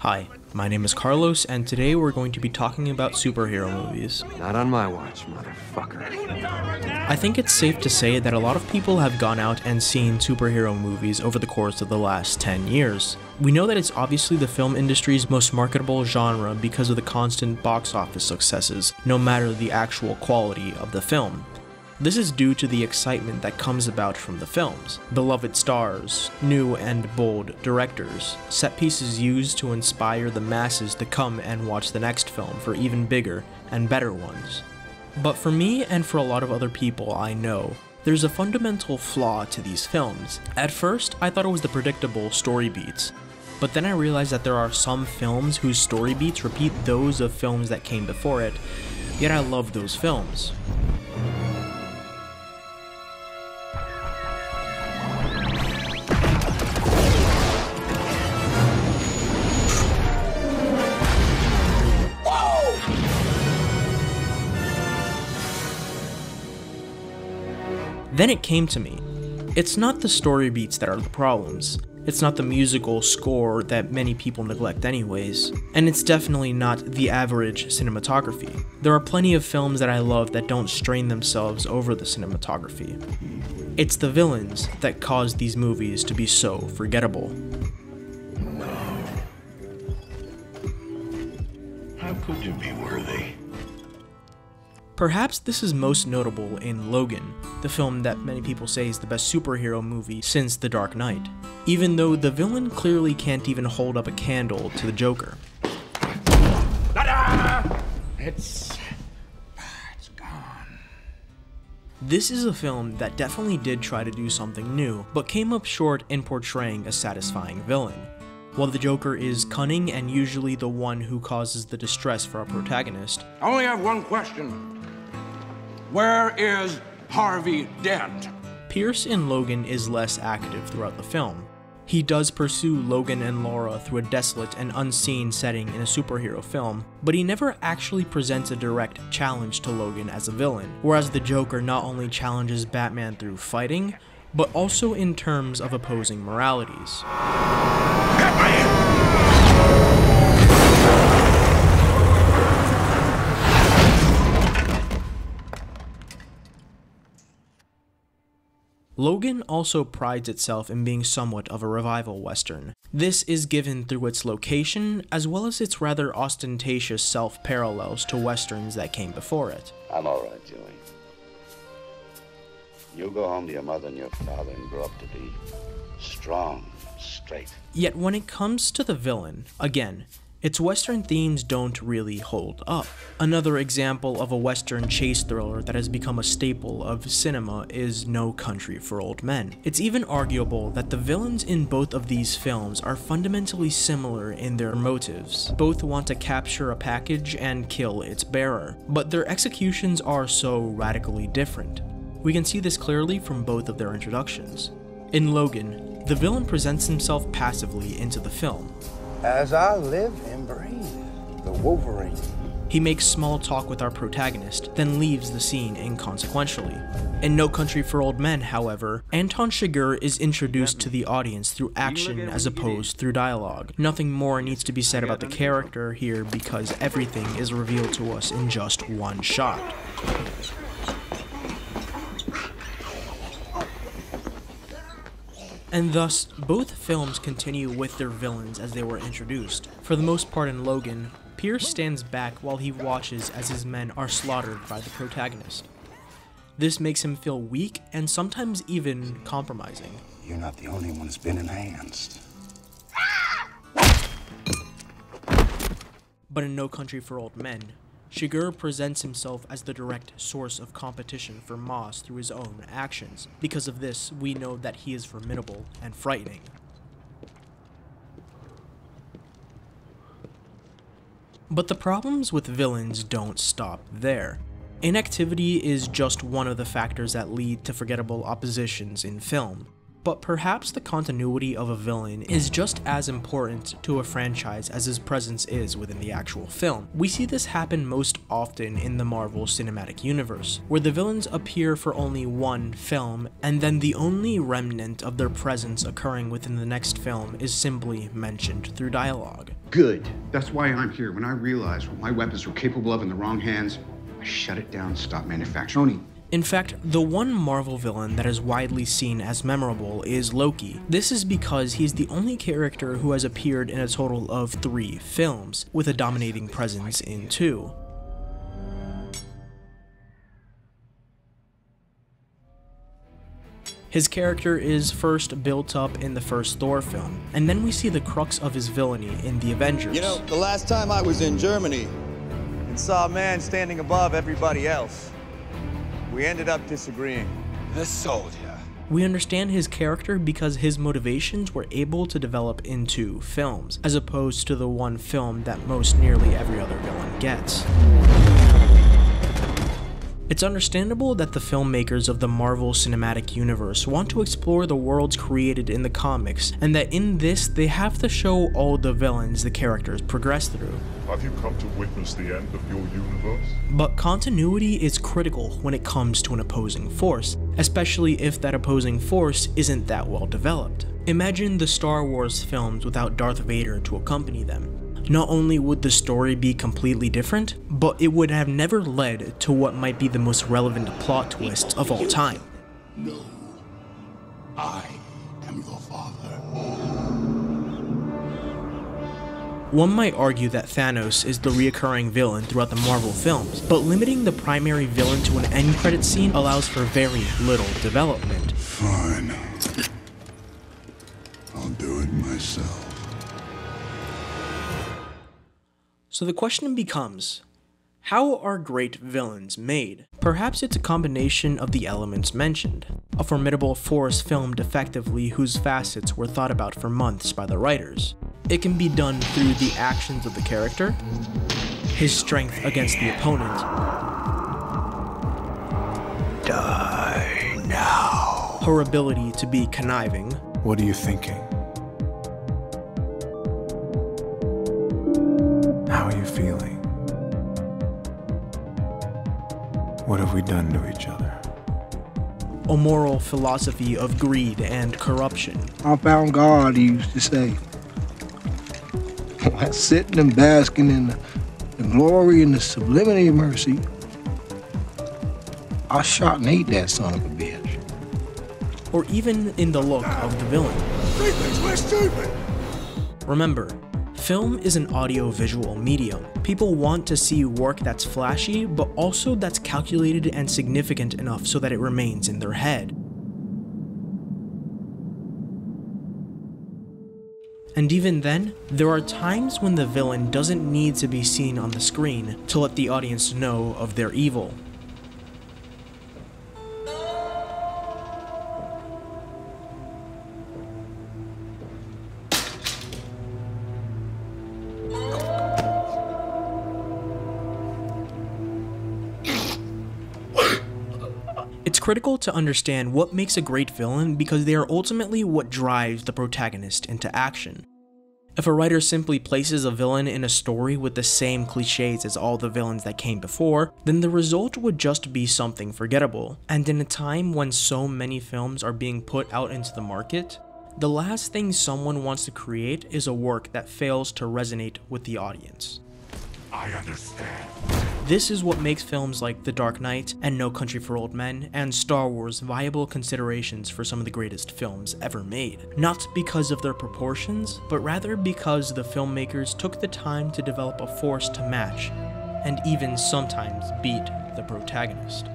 Hi, my name is Carlos, and today we're going to be talking about superhero movies. Not on my watch, motherfucker. I think it's safe to say that a lot of people have gone out and seen superhero movies over the course of the last 10 years. We know that it's obviously the film industry's most marketable genre because of the constant box office successes, no matter the actual quality of the film. This is due to the excitement that comes about from the films, beloved stars, new and bold directors, set pieces used to inspire the masses to come and watch the next film for even bigger and better ones. But for me and for a lot of other people I know, there's a fundamental flaw to these films. At first, I thought it was the predictable story beats, but then I realized that there are some films whose story beats repeat those of films that came before it, yet I love those films. Then it came to me. It's not the story beats that are the problems. It's not the musical score that many people neglect anyways. And it's definitely not the average cinematography. There are plenty of films that I love that don't strain themselves over the cinematography. It's the villains that cause these movies to be so forgettable. No. How could you be worthy? Perhaps this is most notable in Logan, the film that many people say is the best superhero movie since The Dark Knight, even though the villain clearly can't even hold up a candle to the Joker. It's gone. This is a film that definitely did try to do something new, but came up short in portraying a satisfying villain. While the Joker is cunning and usually the one who causes the distress for our protagonist, I only have one question. Where is Harvey Dent? Pierce in Logan is less active throughout the film. He does pursue Logan and Laura through a desolate and unseen setting in a superhero film, but he never actually presents a direct challenge to Logan as a villain, whereas the Joker not only challenges Batman through fighting, but also in terms of opposing moralities. Logan also prides itself in being somewhat of a revival western. This is given through its location, as well as its rather ostentatious self-parallels to westerns that came before it. I'm all right, Joey. You go home to your mother and your father and grow up to be strong, straight. Yet when it comes to the villain, again, its western themes don't really hold up. Another example of a western chase thriller that has become a staple of cinema is No Country for Old Men. It's even arguable that the villains in both of these films are fundamentally similar in their motives. Both want to capture a package and kill its bearer, but their executions are so radically different. We can see this clearly from both of their introductions. In Logan, the villain presents himself passively into the film. As I live and breathe, the Wolverine. He makes small talk with our protagonist, then leaves the scene inconsequentially. In No Country for Old Men, however, Anton Chigurh is introduced to the audience through action as opposed through dialogue. Nothing more needs to be said about the character here because everything is revealed to us in just one shot. And thus, both films continue with their villains as they were introduced. For the most part in Logan, Pierce stands back while he watches as his men are slaughtered by the protagonist. This makes him feel weak and sometimes even compromising. You're not the only one that's been enhanced. But in No Country for Old Men, Chigurh presents himself as the direct source of competition for Moss through his own actions. Because of this, we know that he is formidable and frightening. But the problems with villains don't stop there. Inactivity is just one of the factors that lead to forgettable oppositions in film. But perhaps the continuity of a villain is just as important to a franchise as his presence is within the actual film. We see this happen most often in the Marvel Cinematic Universe, where the villains appear for only one film, and then the only remnant of their presence occurring within the next film is simply mentioned through dialogue. Good. That's why I'm here. When I realized what my weapons were capable of in the wrong hands, I shut it down, stopped manufacturing. In fact, the one Marvel villain that is widely seen as memorable is Loki. This is because he's the only character who has appeared in a total of 3 films, with a dominating presence in 2. His character is first built up in the first Thor film, and then we see the crux of his villainy in the Avengers. You know, the last time I was in Germany and saw a man standing above everybody else, we ended up disagreeing. The soldier. We understand his character because his motivations were able to develop in 2 films, as opposed to the one film that most nearly every other villain gets. It's understandable that the filmmakers of the Marvel Cinematic Universe want to explore the worlds created in the comics, and that in this they have to show all the villains the characters progress through. Have you come to witness the end of your universe? But continuity is critical when it comes to an opposing force, especially if that opposing force isn't that well developed. Imagine the Star Wars films without Darth Vader to accompany them. Not only would the story be completely different, but it would have never led to what might be the most relevant plot twist of all time. No. I am your father. One might argue that Thanos is the reoccurring villain throughout the Marvel films, but limiting the primary villain to an end credit scene allows for very little development. Fine. I'll do it myself. So the question becomes, how are great villains made? Perhaps it's a combination of the elements mentioned. A formidable force filmed effectively whose facets were thought about for months by the writers. It can be done through the actions of the character, his strength against the opponent, Die now. her ability to be conniving, What are you thinking? How are you feeling? What have we done to each other? a moral philosophy of greed and corruption. I found God, he used to say. While sitting and basking in the glory and the sublimity of mercy, I shot and ate that son of a bitch. Or even in the look of the villain. He thinks we're stupid. Remember, film is an audio-visual medium. People want to see work that's flashy, but also that's calculated and significant enough so that it remains in their head. And even then, there are times when the villain doesn't need to be seen on the screen to let the audience know of their evil. It's critical to understand what makes a great villain because they are ultimately what drives the protagonist into action. If a writer simply places a villain in a story with the same cliches as all the villains that came before, then the result would just be something forgettable. And in a time when so many films are being put out into the market, the last thing someone wants to create is a work that fails to resonate with the audience. I understand. This is what makes films like The Dark Knight and No Country for Old Men and Star Wars viable considerations for some of the greatest films ever made. Not because of their proportions, but rather because the filmmakers took the time to develop a force to match, and even sometimes beat the protagonist.